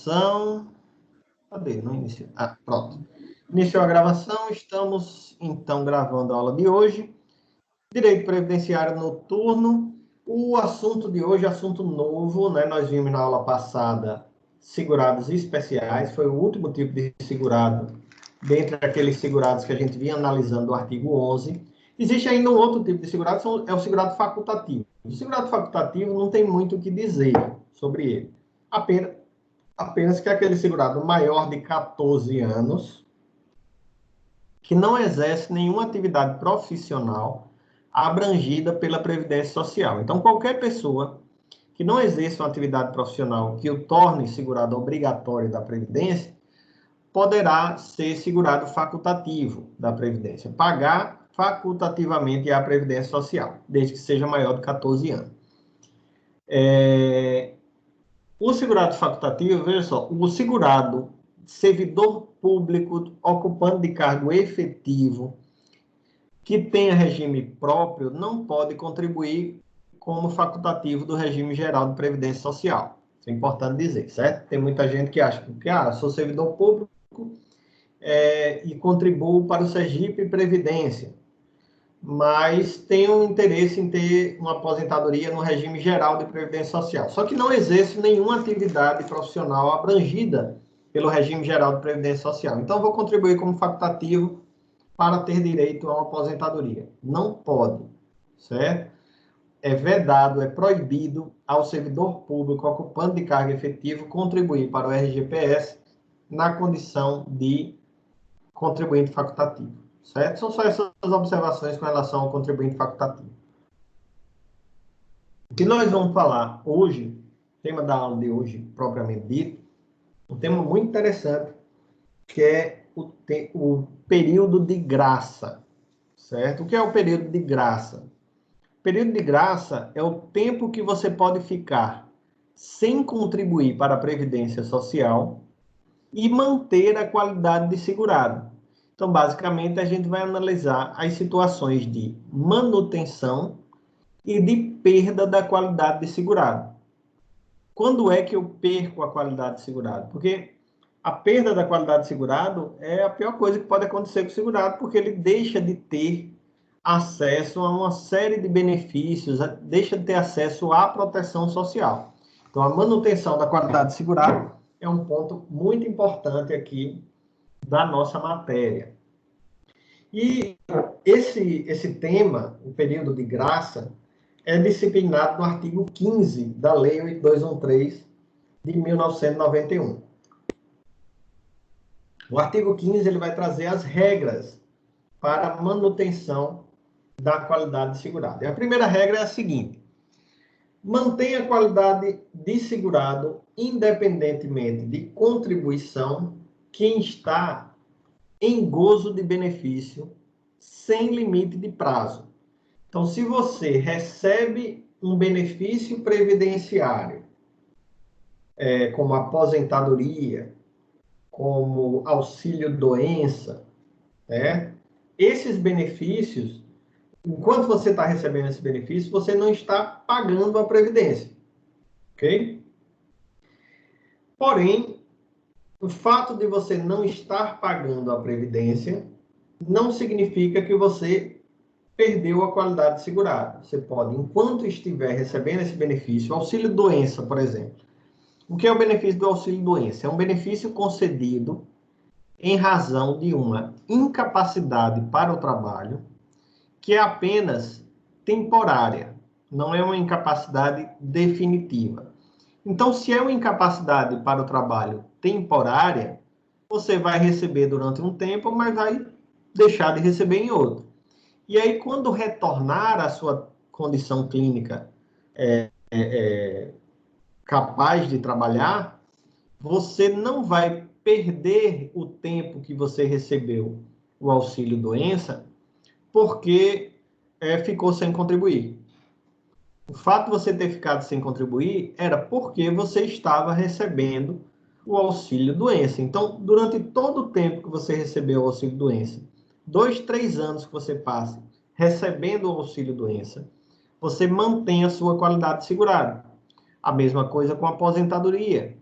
gravação. Cadê? Não iniciou. Ah, pronto. Iniciou a gravação, estamos então gravando a aula de hoje. Direito Previdenciário Noturno. O assunto de hoje é assunto novo, né? Nós vimos na aula passada segurados especiais, foi o último tipo de segurado, dentre aqueles segurados que a gente vinha analisando do artigo 11. Existe ainda um outro tipo de segurado, é o segurado facultativo. O segurado facultativo não tem muito o que dizer sobre ele. Apenas que é aquele segurado maior de 14 anos, que não exerce nenhuma atividade profissional abrangida pela Previdência Social. Então, qualquer pessoa que não exerça uma atividade profissional que o torne segurado obrigatório da Previdência, poderá ser segurado facultativo da Previdência, pagar facultativamente a Previdência Social, desde que seja maior de 14 anos. O segurado facultativo, veja só, o segurado servidor público ocupante de cargo efetivo que tenha regime próprio não pode contribuir como facultativo do regime geral de Previdência Social. Isso é importante dizer, certo? Tem muita gente que acha que, sou servidor público e contribuo para o Sergipe Previdência, mas tem um interesse em ter uma aposentadoria no regime geral de Previdência Social. Só que não exerce nenhuma atividade profissional abrangida pelo regime geral de Previdência Social. Então, vou contribuir como facultativo para ter direito a uma aposentadoria. Não pode, certo? É vedado, é proibido ao servidor público ocupante de cargo efetivo contribuir para o RGPS na condição de contribuinte facultativo, certo? São só essas observações com relação ao contribuinte facultativo. O que nós vamos falar hoje, o tema da aula de hoje, propriamente dito, um tema muito interessante, que é o período de graça, certo? O que é o período de graça? O período de graça é o tempo que você pode ficar sem contribuir para a Previdência Social e manter a qualidade de segurado. Então, basicamente, a gente vai analisar as situações de manutenção e de perda da qualidade de segurado. Quando é que eu perco a qualidade de segurado? Porque a perda da qualidade de segurado é a pior coisa que pode acontecer com o segurado, porque ele deixa de ter acesso a uma série de benefícios, deixa de ter acesso à proteção social. Então, a manutenção da qualidade de segurado é um ponto muito importante aqui da nossa matéria. E esse tema, o período de graça, é disciplinado no artigo 15 da Lei 8213 de 1991. O artigo 15 ele vai trazer as regras para a manutenção da qualidade de segurado. E a primeira regra é a seguinte: mantenha a qualidade de segurado independentemente de contribuição quem está em gozo de benefício sem limite de prazo. Então, se você recebe um benefício previdenciário, como aposentadoria, como auxílio-doença, esses benefícios, enquanto você está recebendo esse benefício, você não está pagando a Previdência, ok? Porém, o fato de você não estar pagando a Previdência não significa que você perdeu a qualidade de segurado. Você pode, enquanto estiver recebendo esse benefício, auxílio-doença, por exemplo. O que é o benefício do auxílio-doença? É um benefício concedido em razão de uma incapacidade para o trabalho, que é apenas temporária, não é uma incapacidade definitiva. Então, se é uma incapacidade para o trabalho temporária, você vai receber durante um tempo, mas vai deixar de receber em outro. E aí, quando retornar à sua condição clínica capaz de trabalhar, você não vai perder o tempo que você recebeu o auxílio-doença porque ficou sem contribuir. O fato de você ter ficado sem contribuir era porque você estava recebendo o auxílio-doença. Então, durante todo o tempo que você recebeu o auxílio-doença, 2, 3 anos que você passe recebendo o auxílio-doença, você mantém a sua qualidade de segurado. A mesma coisa com a aposentadoria.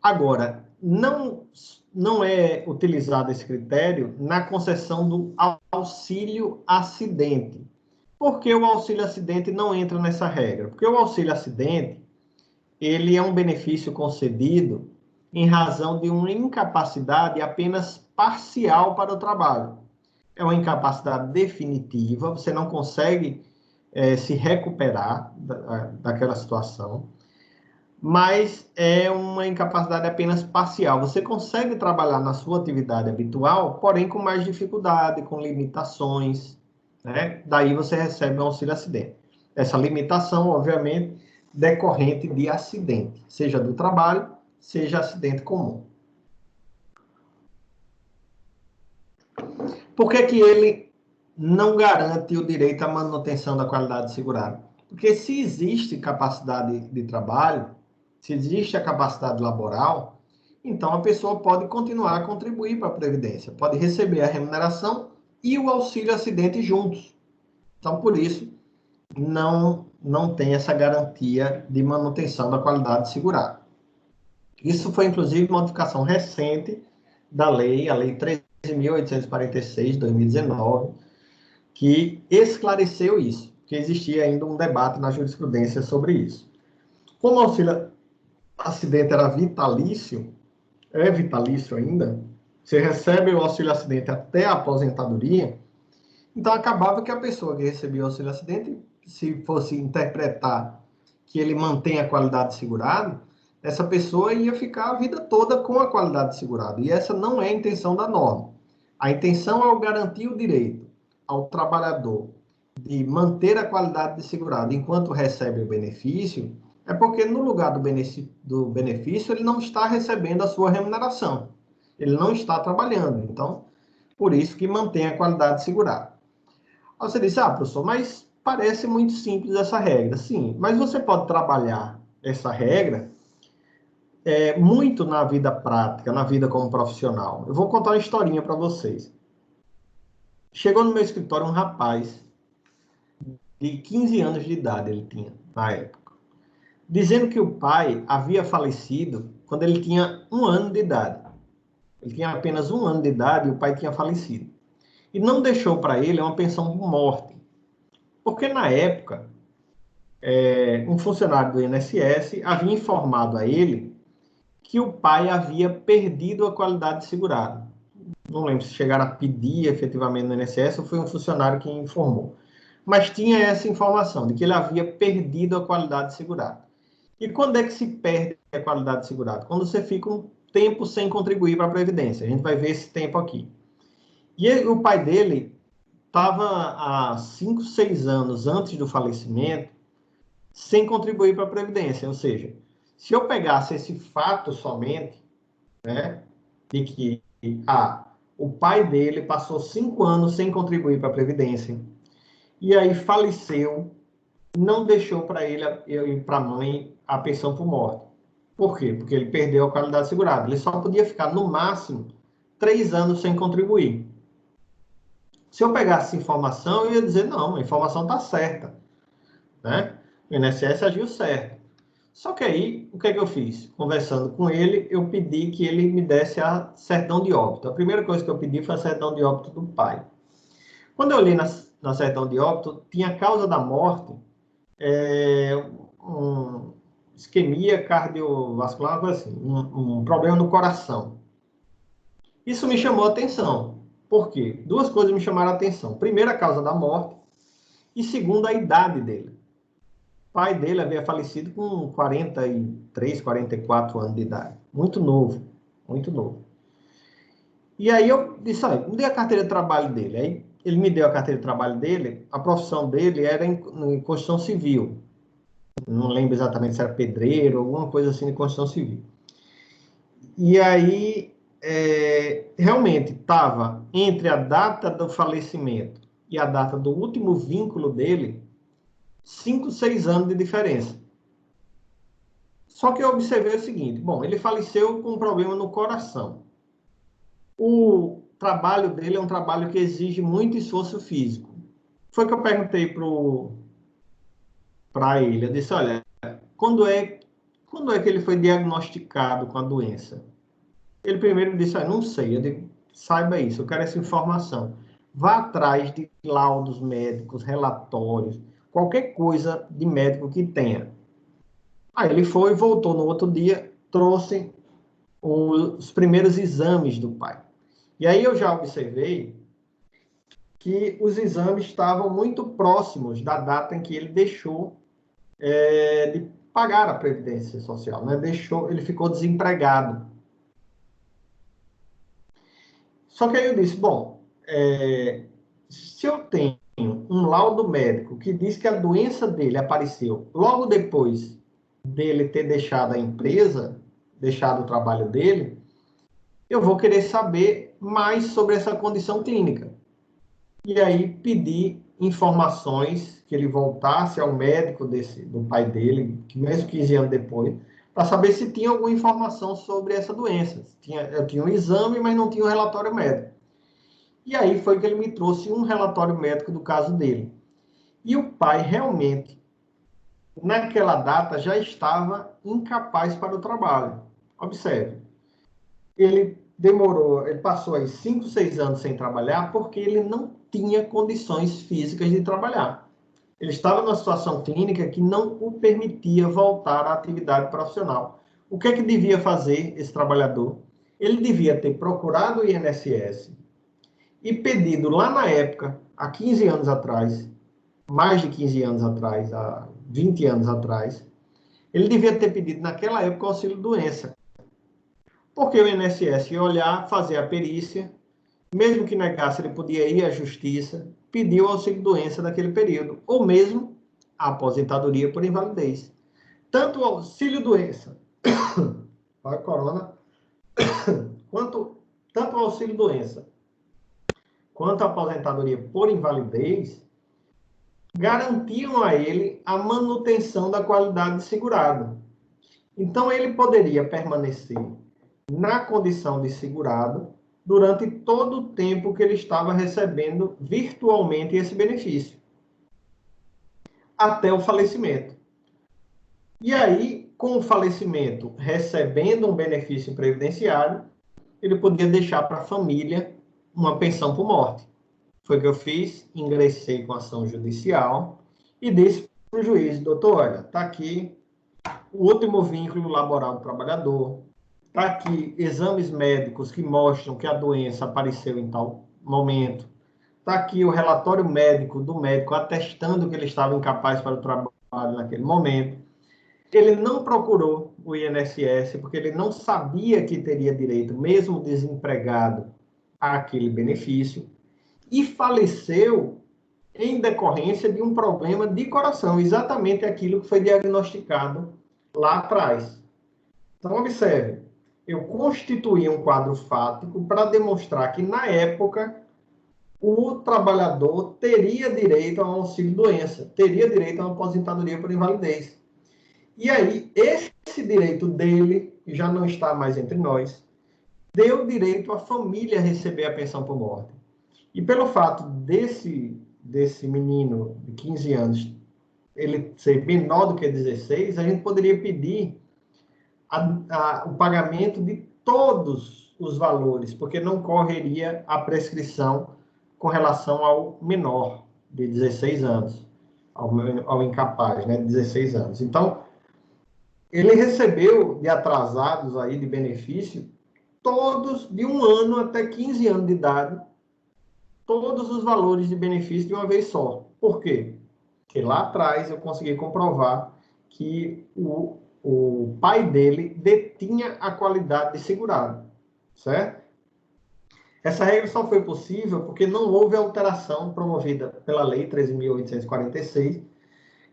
Agora, não é utilizado esse critério na concessão do auxílio acidente. Por que o auxílio acidente não entra nessa regra? Porque o auxílio acidente, ele é um benefício concedido em razão de uma incapacidade apenas parcial para o trabalho. É uma incapacidade definitiva, você não consegue se recuperar daquela situação, mas é uma incapacidade apenas parcial. Você consegue trabalhar na sua atividade habitual, porém com mais dificuldade, com limitações, né? Daí você recebe um auxílio acidente. Essa limitação, obviamente, decorrente de acidente, seja do trabalho, seja acidente comum. Por que que ele não garante o direito à manutenção da qualidade segurada? Porque se existe capacidade de trabalho, se existe a capacidade laboral, então a pessoa pode continuar a contribuir para a Previdência, pode receber a remuneração e o auxílio acidente juntos. Então, por isso, não tem essa garantia de manutenção da qualidade segurada. Isso foi, inclusive, modificação recente da lei, a Lei 13.846, de 2019, que esclareceu isso, que existia ainda um debate na jurisprudência sobre isso. Como o auxílio acidente era vitalício, é vitalício ainda, você recebe o auxílio acidente até a aposentadoria, então acabava que a pessoa que recebia o auxílio acidente, se fosse interpretar que ele mantém a qualidade segurada, essa pessoa ia ficar a vida toda com a qualidade segurada. E essa não é a intenção da norma. A intenção é garantir o direito ao trabalhador de manter a qualidade de segurado enquanto recebe o benefício, é porque no lugar do benefício ele não está recebendo a sua remuneração. Ele não está trabalhando. Então, por isso que mantém a qualidade segurada. Aí você disse, professor, mas parece muito simples essa regra. Sim, mas você pode trabalhar essa regra muito na vida prática, na vida como profissional. Eu vou contar uma historinha para vocês. Chegou no meu escritório um rapaz de 15 anos de idade, ele tinha, na época, dizendo que o pai havia falecido quando ele tinha 1 ano de idade. Ele tinha apenas 1 ano de idade e o pai tinha falecido. E não deixou para ele uma pensão por morte. Porque na época, um funcionário do INSS havia informado a ele que o pai havia perdido a qualidade de segurado. Não lembro se chegaram a pedir efetivamente no INSS ou foi um funcionário que informou. Mas tinha essa informação de que ele havia perdido a qualidade de segurado. E quando é que se perde a qualidade de segurado? Quando você fica um tempo sem contribuir para a Previdência. A gente vai ver esse tempo aqui. E ele, o pai dele estava há 5, 6 anos antes do falecimento sem contribuir para a Previdência. Ou seja, se eu pegasse esse fato somente, né, de que o pai dele passou 5 anos sem contribuir para a Previdência, e aí faleceu, não deixou para ele e para a mãe a pensão por morte. Por quê? Porque ele perdeu a qualidade segurada. Ele só podia ficar, no máximo, 3 anos sem contribuir. Se eu pegasse essa informação, eu ia dizer, não, a informação está certa. Né? O INSS agiu certo. Só que aí, o que é que eu fiz? Conversando com ele, eu pedi que ele me desse a certidão de óbito. A primeira coisa que eu pedi foi a certidão de óbito do pai. Quando eu olhei na certidão de óbito, tinha a causa da morte, isquemia cardiovascular, uma coisa assim, um problema no coração. Isso me chamou a atenção. Por quê? 2 coisas me chamaram a atenção. Primeiro, a causa da morte. E segundo, a idade dele. O pai dele havia falecido com 43, 44 anos de idade. Muito novo, muito novo. E aí eu disse, me dê a carteira de trabalho dele. Aí ele me deu a carteira de trabalho dele, a profissão dele era em construção civil. Não lembro exatamente se era pedreiro, alguma coisa assim de construção civil. E aí, realmente, estava entre a data do falecimento e a data do último vínculo dele, 5, 6 anos de diferença. Só que eu observei o seguinte, bom, ele faleceu com um problema no coração. O trabalho dele é um trabalho que exige muito esforço físico. Foi que eu perguntei para ele, eu disse, olha, quando é quando é que ele foi diagnosticado com a doença? Ele primeiro disse, não sei. Eu digo, saiba isso, eu quero essa informação. Vá atrás de laudos médicos, relatórios, qualquer coisa de médico que tenha. Aí ele foi, voltou no outro dia, trouxe os primeiros exames do pai. E aí eu já observei que os exames estavam muito próximos da data em que ele deixou de pagar a Previdência Social, né? Ele ficou desempregado. Só que aí eu disse, bom, se eu tenho um laudo médico que diz que a doença dele apareceu logo depois dele ter deixado a empresa, deixado o trabalho dele, eu vou querer saber mais sobre essa condição clínica. E aí pedi informações, que ele voltasse ao médico do pai dele, que mesmo 15 anos depois, para saber se tinha alguma informação sobre essa doença. Eu tinha um exame, mas não tinha um relatório médico. E aí foi que ele me trouxe um relatório médico do caso dele. E o pai realmente, naquela data, já estava incapaz para o trabalho. Observe, ele passou aí 5, 6 anos sem trabalhar porque ele não tinha condições físicas de trabalhar. Ele estava numa situação clínica que não o permitia voltar à atividade profissional. O que é que devia fazer esse trabalhador? Ele devia ter procurado o INSS e pedido lá na época, há 15 anos atrás, mais de 15 anos atrás, há 20 anos atrás, ele devia ter pedido naquela época o auxílio-doença. Porque o INSS ia olhar, fazer a perícia, mesmo que negasse, ele podia ir à justiça, pedir o auxílio-doença naquele período, ou mesmo a aposentadoria por invalidez. Tanto o auxílio-doença, a corona, tanto o auxílio-doença quanto a aposentadoria por invalidez garantiam a ele a manutenção da qualidade de segurado. Então, ele poderia permanecer na condição de segurado durante todo o tempo que ele estava recebendo virtualmente esse benefício, até o falecimento. E aí, com o falecimento, recebendo um benefício previdenciário, ele podia deixar para a família uma pensão por morte. Foi o que eu fiz, ingressei com ação judicial e disse para o juiz, doutor, olha, está aqui o último vínculo laboral do trabalhador, está aqui exames médicos que mostram que a doença apareceu em tal momento, está aqui o relatório médico do médico atestando que ele estava incapaz para o trabalho naquele momento. Ele não procurou o INSS porque ele não sabia que teria direito, mesmo desempregado, àquele benefício, e faleceu em decorrência de um problema de coração, exatamente aquilo que foi diagnosticado lá atrás. Então, observe, eu constituí um quadro fático para demonstrar que, na época, o trabalhador teria direito a um auxílio-doença, teria direito a uma aposentadoria por invalidez. E aí, esse direito dele, que já não está mais entre nós, deu direito à família receber a pensão por morte. E pelo fato desse menino de 15 anos ele ser menor do que 16, a gente poderia pedir o pagamento de todos os valores, porque não correria a prescrição com relação ao menor de 16 anos, ao incapaz, né, de 16 anos. Então, ele recebeu de atrasados aí de benefício todos de 1 ano até 15 anos de idade, todos os valores de benefício de uma vez só. Por quê? Porque lá atrás eu consegui comprovar que o pai dele detinha a qualidade de segurado, certo? Essa regra só foi possível porque não houve alteração promovida pela Lei 13.846,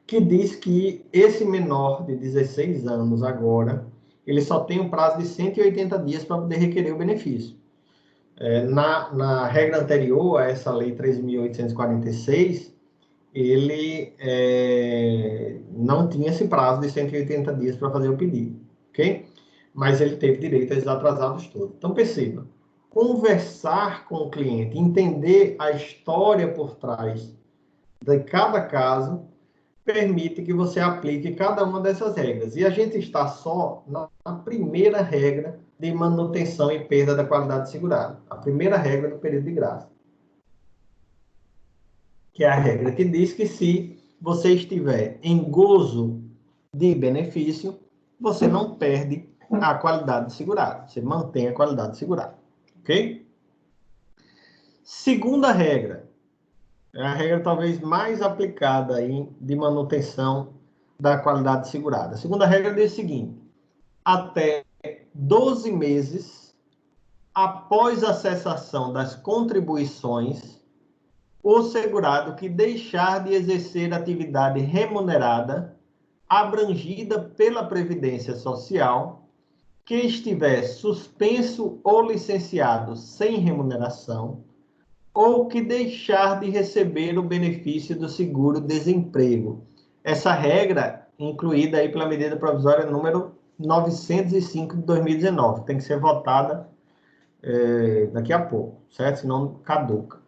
que diz que esse menor de 16 anos agora, ele só tem um prazo de 180 dias para poder requerer o benefício. Na regra anterior a essa Lei 13.846, ele não tinha esse prazo de 180 dias para fazer o pedido, ok? Mas ele teve direito a esses atrasados todos. Então, perceba, conversar com o cliente, entender a história por trás de cada caso, permite que você aplique cada uma dessas regras. E a gente está só na primeira regra de manutenção e perda da qualidade segurada. A primeira regra do período de graça. Que é a regra que diz que se você estiver em gozo de benefício, você não perde a qualidade segurada. Você mantém a qualidade segurada. Ok? Segunda regra. É a regra talvez mais aplicada aí de manutenção da qualidade segurada. A segunda regra diz o seguinte: até 12 meses após a cessação das contribuições, o segurado que deixar de exercer atividade remunerada abrangida pela Previdência Social, que estiver suspenso ou licenciado sem remuneração, ou que deixar de receber o benefício do seguro-desemprego. Essa regra, incluída aí pela medida provisória número 905 de 2019, tem que ser votada daqui a pouco, certo? Senão caduca.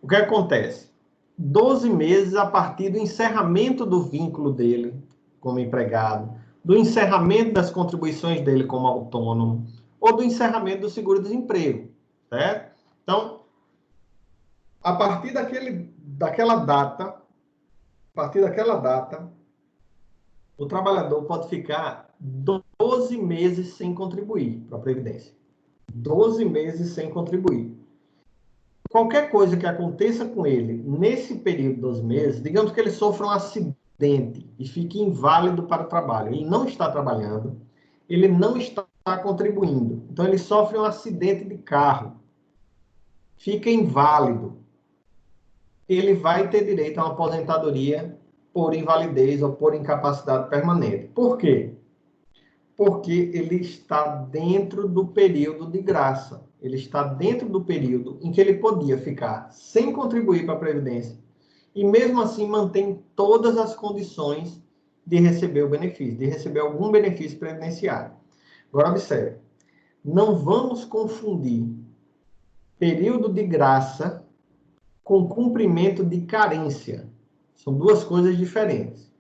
O que acontece? 12 meses a partir do encerramento do vínculo dele como empregado, do encerramento das contribuições dele como autônomo, ou do encerramento do seguro-desemprego, certo? Então, a partir daquela data, o trabalhador pode ficar 12 meses sem contribuir para a Previdência. 12 meses sem contribuir. Qualquer coisa que aconteça com ele nesse período de 12 meses, digamos que ele sofra um acidente e fique inválido para o trabalho. Ele não está trabalhando, ele não está contribuindo. Então, ele sofre um acidente de carro, fica inválido. Ele vai ter direito a uma aposentadoria por invalidez ou por incapacidade permanente. Por quê? Porque ele está dentro do período de graça. Ele está dentro do período em que ele podia ficar sem contribuir para a Previdência e, mesmo assim, mantém todas as condições de receber o benefício, de receber algum benefício previdenciário. Agora, observe. Não vamos confundir período de graça com cumprimento de carência. São duas coisas diferentes.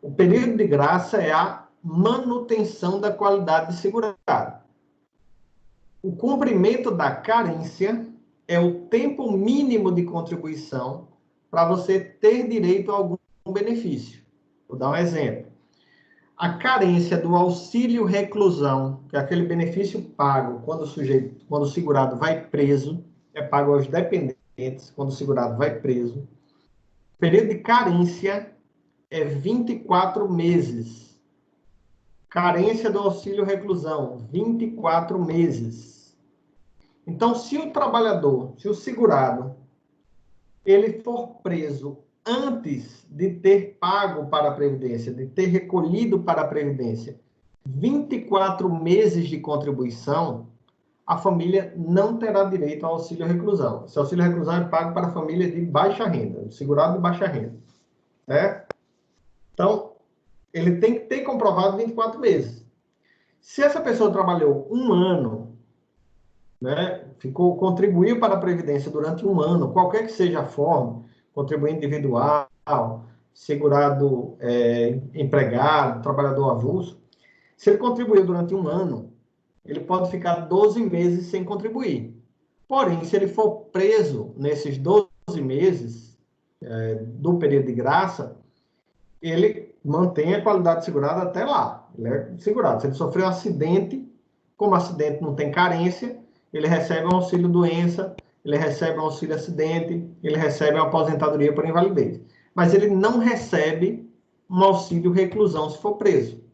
O período de graça é a manutenção da qualidade segurada. O cumprimento da carência é o tempo mínimo de contribuição para você ter direito a algum benefício. Vou dar um exemplo. A carência do auxílio reclusão, que é aquele benefício pago quando o segurado vai preso, é pago aos dependentes quando o segurado vai preso. O período de carência é 24 meses. Carência do auxílio reclusão, 24 meses. Então, se o trabalhador, se o segurado, ele for preso antes de ter pago para a Previdência, de ter recolhido para a Previdência 24 meses de contribuição, a família não terá direito ao auxílio reclusão. Esse auxílio reclusão é pago para famílias de baixa renda, segurado de baixa renda. Né? Então, ele tem que ter comprovado 24 meses. Se essa pessoa trabalhou um ano, né, contribuiu para a Previdência durante um ano, qualquer que seja a forma, contribuinte individual, segurado empregado, trabalhador avulso, se ele contribuiu durante um ano, ele pode ficar 12 meses sem contribuir. Porém, se ele for preso nesses 12 meses do período de graça, ele mantém a qualidade segurada até lá. Ele é segurado. Se ele sofreu um acidente, como acidente não tem carência, ele recebe um auxílio doença, ele recebe um auxílio acidente, ele recebe uma aposentadoria por invalidez. Mas ele não recebe um auxílio reclusão se for preso.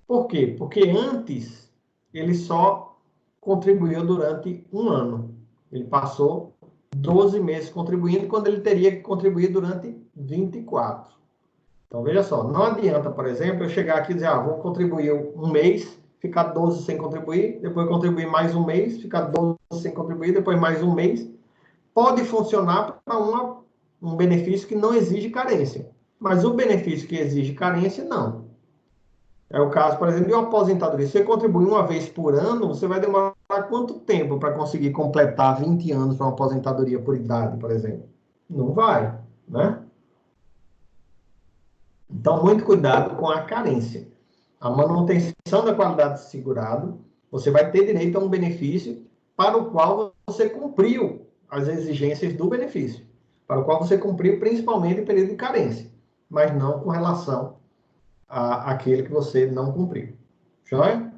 Por quê? Porque antes ele só contribuiu durante um ano. Ele passou 12 meses contribuindo, quando ele teria que contribuir durante 24. Então, veja só, não adianta, por exemplo, eu chegar aqui e dizer, vou contribuir um mês, ficar 12 sem contribuir, depois contribuir mais um mês, ficar 12 sem contribuir, depois mais um mês. Pode funcionar para um benefício que não exige carência, mas o benefício que exige carência, não. É o caso, por exemplo, de uma aposentadoria. Se você contribui uma vez por ano, você vai demorar quanto tempo para conseguir completar 20 anos para uma aposentadoria por idade, por exemplo? Não vai, né? Então, muito cuidado com a carência. A manutenção da qualidade do segurado, você vai ter direito a um benefício para o qual você cumpriu as exigências do benefício, para o qual você cumpriu principalmente em período de carência, mas não com relação àquele que você não cumpriu. Joia?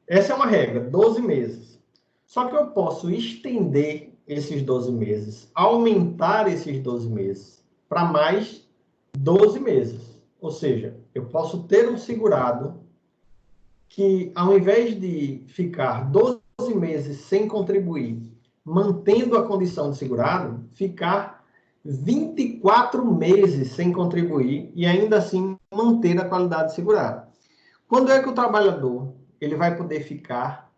Essa é uma regra, 12 meses. Só que eu posso estender esses 12 meses, aumentar esses 12 meses para mais 12 meses. Ou seja, eu posso ter um segurado que, ao invés de ficar 12 meses sem contribuir, mantendo a condição de segurado, ficar 24 meses sem contribuir e ainda assim manter a qualidade de segurado. Quando é que o trabalhador ele vai poder ficar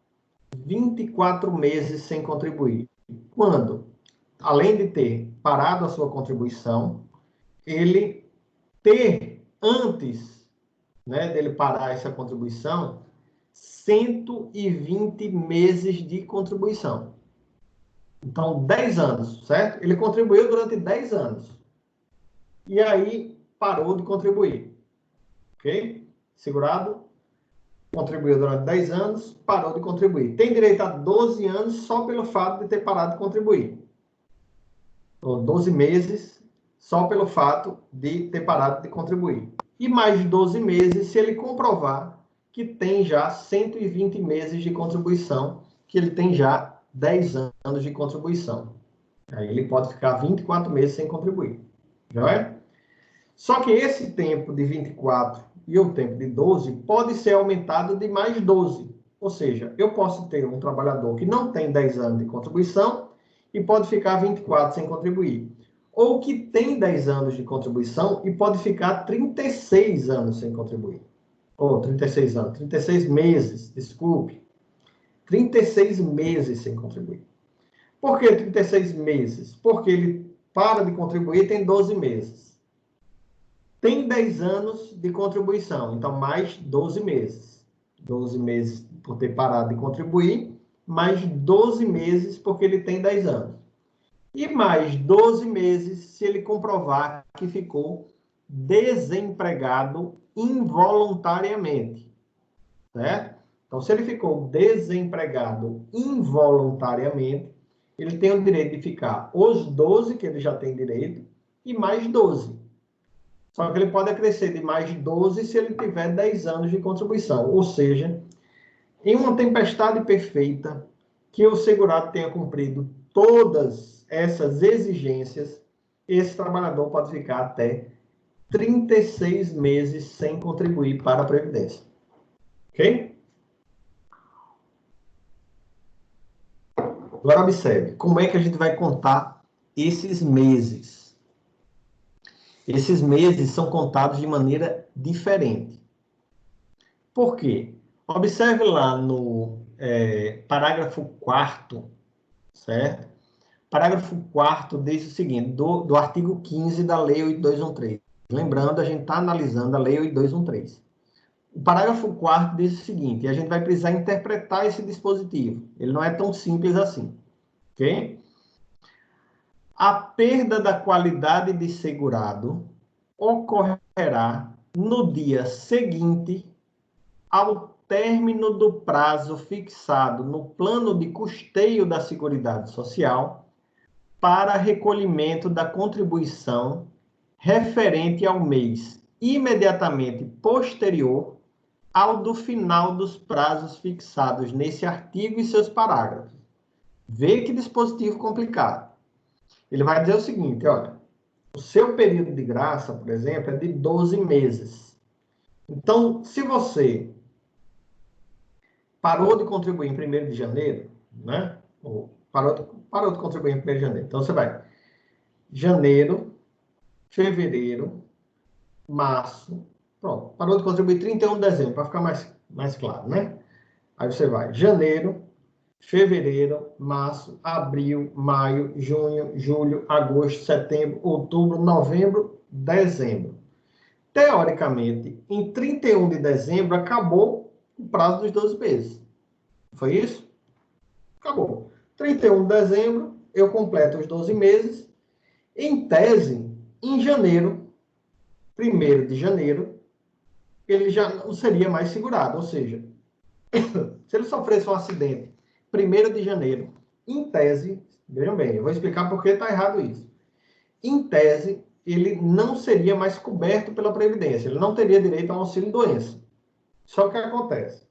24 meses sem contribuir? Quando, além de ter parado a sua contribuição, ele ter antes, né, dele parar essa contribuição, 120 meses de contribuição. Então, 10 anos, certo? Ele contribuiu durante 10 anos. E aí, parou de contribuir. Ok? Segurado, contribuiu durante 10 anos, parou de contribuir. Tem direito a 12 anos só pelo fato de ter parado de contribuir. Ou 12 meses só pelo fato de ter parado de contribuir. E mais 12 meses se ele comprovar que tem já 120 meses de contribuição, que ele tem já 10 anos de contribuição. Aí ele pode ficar 24 meses sem contribuir. Já é? Só que esse tempo de 24 e o tempo de 12 pode ser aumentado de mais 12. Ou seja, eu posso ter um trabalhador que não tem 10 anos de contribuição e pode ficar 24 sem contribuir. Ou que tem 10 anos de contribuição e pode ficar 36 anos sem contribuir. Ou 36 anos, 36 meses, desculpe. 36 meses sem contribuir. Por que 36 meses? Porque ele para de contribuir e tem 12 meses. Tem 10 anos de contribuição, então mais 12 meses. 12 meses por ter parado de contribuir, mais 12 meses porque ele tem 10 anos. E mais 12 meses se ele comprovar que ficou desempregado involuntariamente. Certo? Então, se ele ficou desempregado involuntariamente, ele tem o direito de ficar os 12 que ele já tem direito e mais 12. Só que ele pode acrescer de mais 12 se ele tiver 10 anos de contribuição. Ou seja, em uma tempestade perfeita, que o segurado tenha cumprido todas essas exigências, esse trabalhador pode ficar até 36 meses sem contribuir para a Previdência. Ok? Agora observe, como é que a gente vai contar esses meses? Esses meses são contados de maneira diferente. Por quê? Observe lá no parágrafo 4º, certo? Parágrafo 4º diz o seguinte, do artigo 15 da Lei 8213. Lembrando, a gente está analisando a Lei 8213. O parágrafo 4º diz o seguinte, e a gente vai precisar interpretar esse dispositivo. Ele não é tão simples assim, ok? A perda da qualidade de segurado ocorrerá no dia seguinte ao término do prazo fixado no plano de custeio da Seguridade Social para recolhimento da contribuição referente ao mês imediatamente posterior ao do final dos prazos fixados nesse artigo e seus parágrafos. Vê que dispositivo complicado. Ele vai dizer o seguinte, olha, o seu período de graça, por exemplo, é de 12 meses. Então, se você parou de contribuir em 1º de janeiro, né? Ou parou de contribuir em 1º de janeiro. Então, você vai janeiro, fevereiro, março, pronto. Parou de contribuir 31 de dezembro, para ficar mais claro, né? Aí você vai janeiro, fevereiro, março, abril, maio, junho, julho, agosto, setembro, outubro, novembro, dezembro. Teoricamente, em 31 de dezembro, acabou o prazo dos 12 meses. Foi isso? Acabou. 31 de dezembro, eu completo os 12 meses. Em tese, em janeiro, 1º de janeiro, ele já não seria mais segurado. Ou seja, se ele sofresse um acidente 1º de janeiro, em tese, vejam bem, eu vou explicar por que está errado isso. Em tese, ele não seria mais coberto pela Previdência, ele não teria direito ao auxílio-doença. Só que acontece,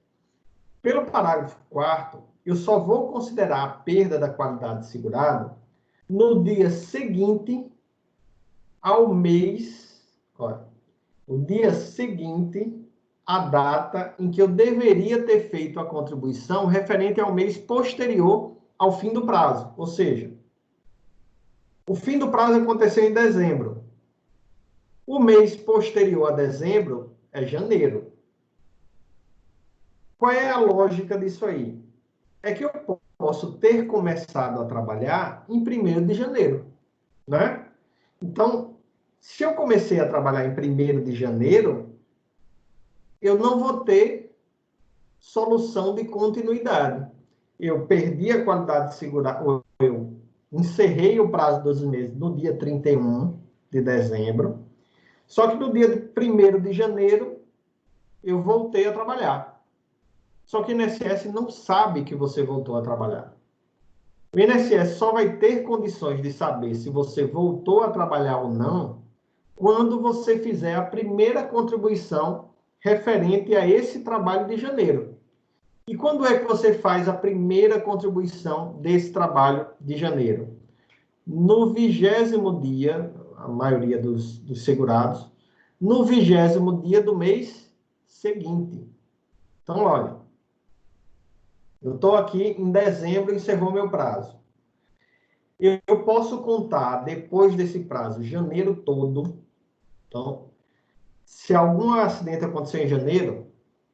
pelo parágrafo 4º, eu só vou considerar a perda da qualidade de segurado no dia seguinte ao mês, olha, o dia seguinte à data em que eu deveria ter feito a contribuição referente ao mês posterior ao fim do prazo. Ou seja, o fim do prazo aconteceu em dezembro. O mês posterior a dezembro é janeiro. Qual é a lógica disso aí? É que eu posso ter começado a trabalhar em 1º de janeiro, né? Então, se eu comecei a trabalhar em 1º de janeiro, eu não vou ter solução de continuidade. Eu perdi a qualidade de segurado, eu encerrei o prazo dos meses no dia 31 de dezembro, só que no dia 1º de janeiro, eu voltei a trabalhar. Só que o INSS não sabe que você voltou a trabalhar. O INSS só vai ter condições de saber se você voltou a trabalhar ou não quando você fizer a primeira contribuição referente a esse trabalho de janeiro. E quando é que você faz a primeira contribuição desse trabalho de janeiro? No 20º dia, a maioria dos segurados, no 20º dia do mês seguinte. Então, olha, eu estou aqui em dezembro, encerrou meu prazo. Eu posso contar, depois desse prazo, janeiro todo. Então, se algum acidente acontecer em janeiro,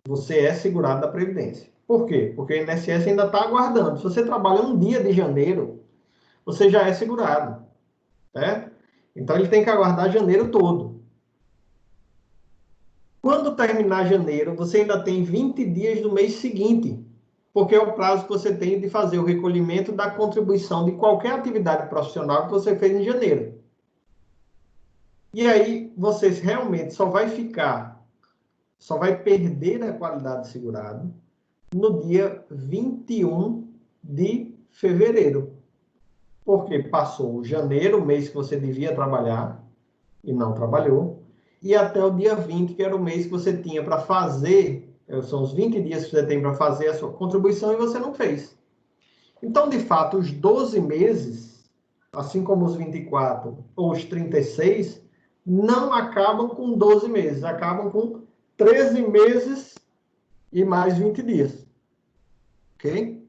você é segurado da Previdência. Por quê? Porque o INSS ainda está aguardando. Se você trabalha um dia de janeiro, você já é segurado. Né? Então, ele tem que aguardar janeiro todo. Quando terminar janeiro, você ainda tem 20 dias do mês seguinte, porque é o prazo que você tem de fazer o recolhimento da contribuição de qualquer atividade profissional que você fez em janeiro. E aí, você realmente só vai perder a qualidade de segurado no dia 21 de fevereiro. Porque passou o janeiro, o mês que você devia trabalhar, e não trabalhou, e até o dia 20, que era o mês que você tinha para fazer, são os 20 dias que você tem para fazer a sua contribuição, e você não fez. Então, de fato, os 12 meses, assim como os 24 ou os 36, não acabam com 12 meses, acabam com 13 meses e mais 20 dias. Ok?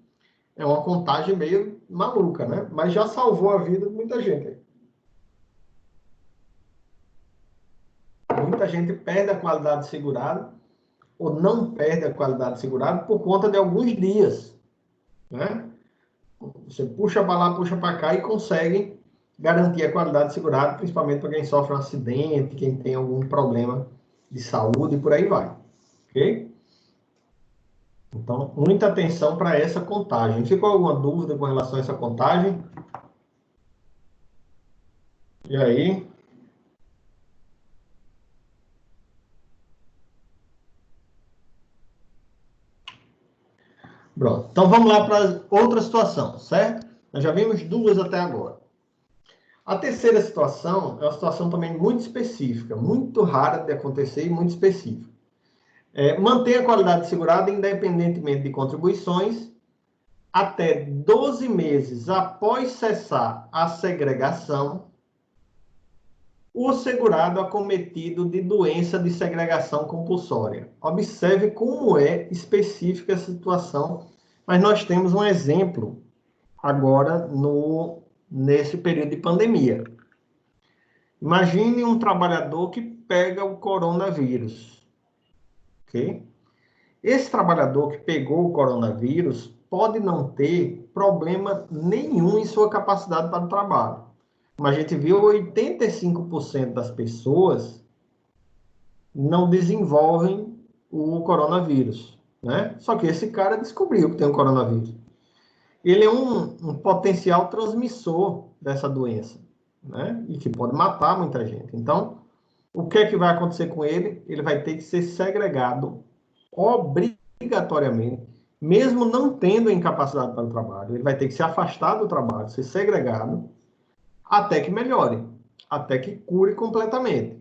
É uma contagem meio maluca, né? Mas já salvou a vida de muita gente. Muita gente perde a qualidade de segurado ou não perde a qualidade de segurado por conta de alguns dias, né? Você puxa para lá, puxa para cá e consegue garantir a qualidade de segurado, principalmente para quem sofre um acidente, quem tem algum problema de saúde e por aí vai. Ok? Então, muita atenção para essa contagem. Ficou alguma dúvida com relação a essa contagem? E aí? Pronto. Então, vamos lá para outra situação, certo? Nós já vimos duas até agora. A terceira situação é uma situação também muito específica, muito rara de acontecer e muito específica. Manter a qualidade segurada independentemente de contribuições até 12 meses após cessar a segregação, o segurado acometido de doença de segregação compulsória. Observe como é específica a situação, mas nós temos um exemplo agora nesse período de pandemia. Imagine um trabalhador que pega o coronavírus, ok? Esse trabalhador que pegou o coronavírus pode não ter problema nenhum em sua capacidade para o trabalho. Como a gente viu, 85% das pessoas não desenvolvem o coronavírus, né? Só que esse cara descobriu que tem o coronavírus. Ele é um potencial transmissor dessa doença, né? E que pode matar muita gente. Então, O que é que vai acontecer com ele? Ele vai ter que ser segregado obrigatoriamente, mesmo não tendo incapacidade para o trabalho. Ele vai ter que se afastar do trabalho, ser segregado, até que melhore, até que cure completamente.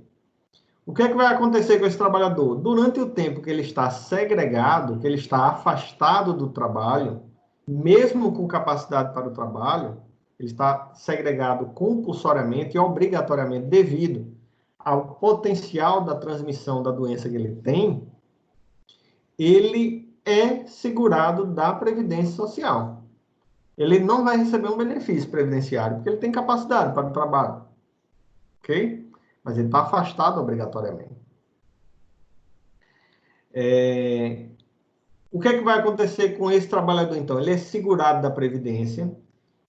O que é que vai acontecer com esse trabalhador? Durante o tempo que ele está segregado, que ele está afastado do trabalho, mesmo com capacidade para o trabalho, ele está segregado compulsoriamente e obrigatoriamente devido ao potencial da transmissão da doença que ele tem, ele é segurado da Previdência Social. Ele não vai receber um benefício previdenciário, porque ele tem capacidade para o trabalho. Ok? Mas ele está afastado obrigatoriamente. O que é que vai acontecer com esse trabalhador, então? Ele é segurado da Previdência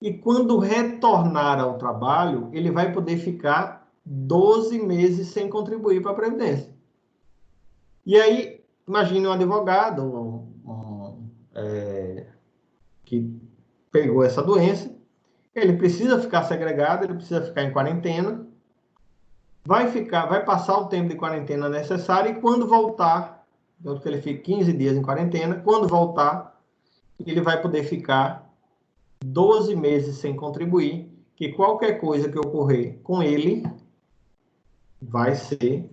e quando retornar ao trabalho, ele vai poder ficar 12 meses sem contribuir para a Previdência. E aí, imagine um advogado que pegou essa doença, ele precisa ficar segregado, ele precisa ficar em quarentena, vai passar o tempo de quarentena necessário e quando voltar, que ele fique 15 dias em quarentena, quando voltar, ele vai poder ficar 12 meses sem contribuir, que qualquer coisa que ocorrer com ele vai ser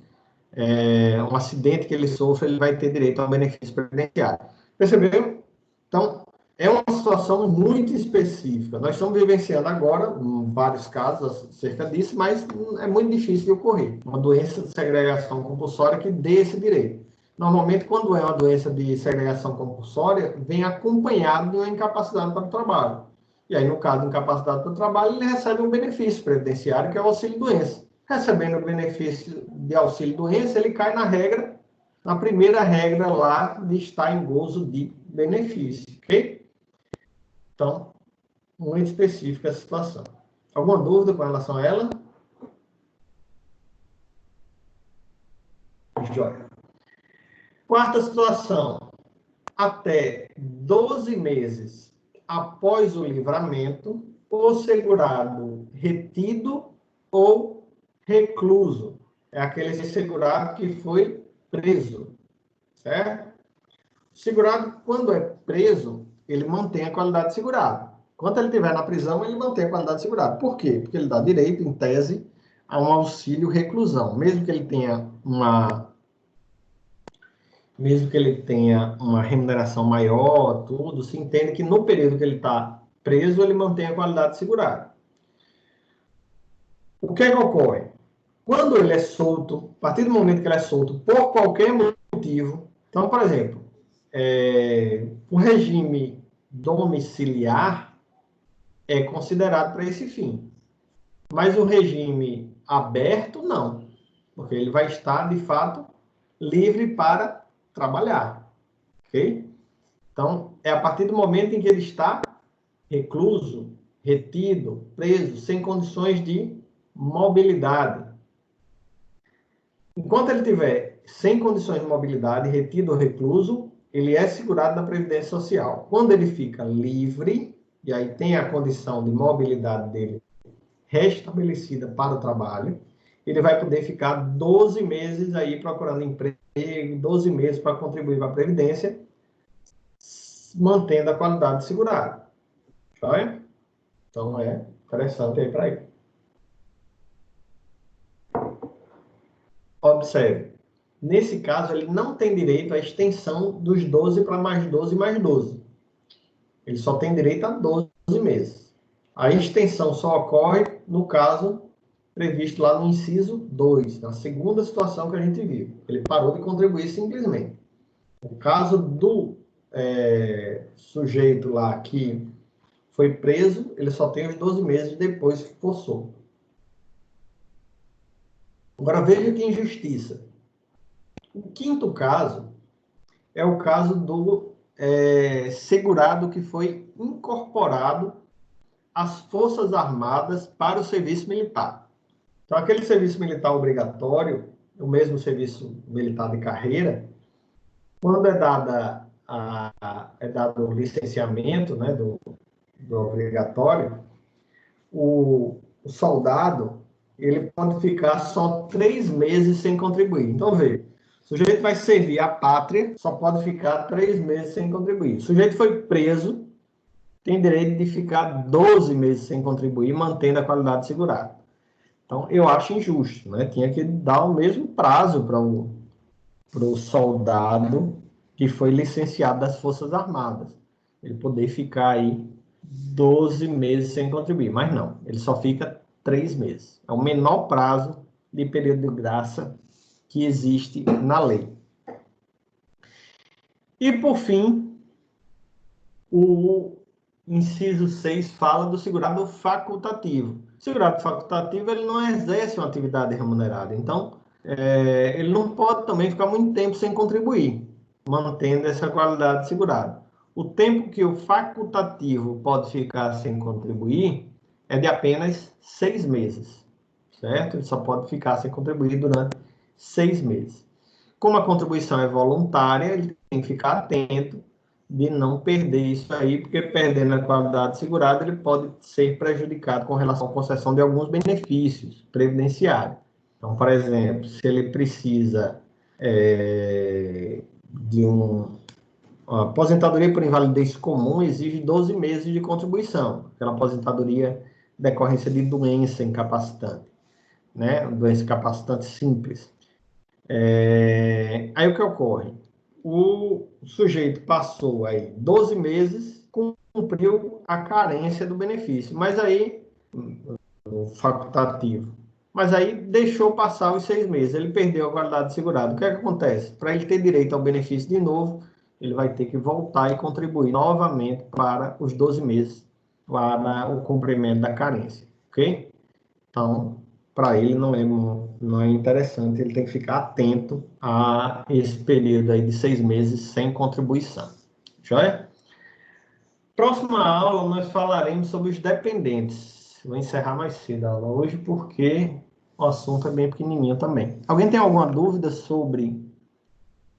um acidente que ele sofra, ele vai ter direito a um benefício previdenciário. Percebeu? Então, é uma situação muito específica. Nós estamos vivenciando agora, em vários casos, acerca disso, mas é muito difícil de ocorrer. Uma doença de segregação compulsória que dê esse direito. Normalmente, quando é uma doença de segregação compulsória, vem acompanhado de uma incapacidade para o trabalho. E aí, no caso de incapacidade para o trabalho, ele recebe um benefício previdenciário, que é o auxílio-doença. Recebendo o benefício de auxílio-doença, ele cai na primeira regra lá de estar em gozo de benefício, ok? Então, muito específica a situação. Alguma dúvida com relação a ela? Joia. Quarta situação. Até 12 meses após o livramento, o segurado retido ou recluso. É aquele segurado que foi preso, certo? O segurado, quando é preso, ele mantém a qualidade de segurado. Enquanto ele estiver na prisão, ele mantém a qualidade de segurado. Por quê? Porque ele dá direito, em tese, a um auxílio reclusão. Mesmo que ele tenha uma remuneração maior, tudo, se entende que no período que ele está preso, ele mantém a qualidade de segurado. O que é que ocorre? Quando ele é solto, a partir do momento que ele é solto por qualquer motivo, então, por exemplo, o regime domiciliar é considerado para esse fim. Mas o regime aberto, não. Porque ele vai estar, de fato, livre para trabalhar. Ok? Então, é a partir do momento em que ele está recluso, retido, preso, sem condições de mobilidade. Enquanto ele estiver sem condições de mobilidade, retido ou recluso, ele é segurado da Previdência Social. Quando ele fica livre, e aí tem a condição de mobilidade dele restabelecida para o trabalho, ele vai poder ficar 12 meses aí procurando emprego, 12 meses para contribuir para a Previdência, mantendo a qualidade de segurado. Tá? Então, é interessante aí para ele. Observe. Nesse caso, ele não tem direito à extensão dos 12 para mais 12 mais 12. Ele só tem direito a 12 meses. A extensão só ocorre no caso previsto lá no inciso 2, na segunda situação que a gente viu. Ele parou de contribuir simplesmente. No caso do sujeito lá que foi preso, ele só tem os 12 meses depois que for solto. Agora veja que injustiça. O quinto caso é o caso do segurado que foi incorporado às Forças Armadas para o serviço militar. Então, aquele serviço militar obrigatório, o mesmo serviço militar de carreira, quando é dado o licenciamento, né, do obrigatório, o soldado ele pode ficar só 3 meses sem contribuir. Então, veja, o sujeito vai servir a pátria, só pode ficar 3 meses sem contribuir. O sujeito foi preso, tem direito de ficar 12 meses sem contribuir, mantendo a qualidade de segurado. Então, eu acho injusto, né? Tinha que dar o mesmo prazo para o soldado que foi licenciado das Forças Armadas. Ele poder ficar aí 12 meses sem contribuir, mas não, ele só fica 3 meses. É o menor prazo de período de graça que existe na lei. E, por fim, o inciso 6 fala do segurado facultativo. O segurado facultativo ele não exerce uma atividade remunerada, então ele não pode também ficar muito tempo sem contribuir, mantendo essa qualidade de segurado. O tempo que o facultativo pode ficar sem contribuir é de apenas 6 meses, certo? Ele só pode ficar sem contribuir durante 6 meses. Como a contribuição é voluntária, ele tem que ficar atento de não perder isso aí, porque perdendo a qualidade segurada, ele pode ser prejudicado com relação à concessão de alguns benefícios previdenciários. Então, por exemplo, se ele precisa de uma aposentadoria por invalidez comum, exige 12 meses de contribuição, aquela aposentadoria decorrência de doença incapacitante, né? Doença incapacitante simples. Aí o que ocorre? O sujeito passou aí 12 meses, cumpriu a carência do benefício, mas aí, o facultativo, mas aí deixou passar os 6 meses, ele perdeu a qualidade de segurado. O que é que acontece? Para ele ter direito ao benefício de novo, ele vai ter que voltar e contribuir novamente para os 12 meses, para o cumprimento da carência, ok? Então, para ele não é interessante, ele tem que ficar atento a esse período aí de 6 meses sem contribuição. Joia? Próxima aula, nós falaremos sobre os dependentes. Vou encerrar mais cedo a aula hoje, porque o assunto é bem pequenininho também. Alguém tem alguma dúvida sobre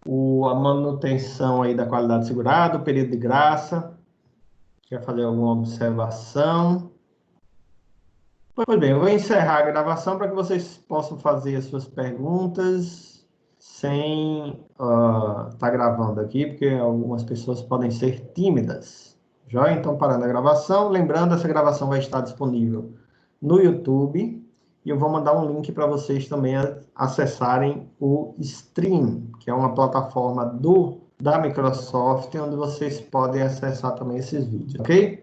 a manutenção aí da qualidade segurada, o período de graça? Quer fazer alguma observação? Pois bem, eu vou encerrar a gravação para que vocês possam fazer as suas perguntas sem estar gravando aqui, porque algumas pessoas podem ser tímidas. Já então, parando a gravação. Lembrando, essa gravação vai estar disponível no YouTube e eu vou mandar um link para vocês também acessarem o Stream, que é uma plataforma da Microsoft, onde vocês podem acessar também esses vídeos, ok?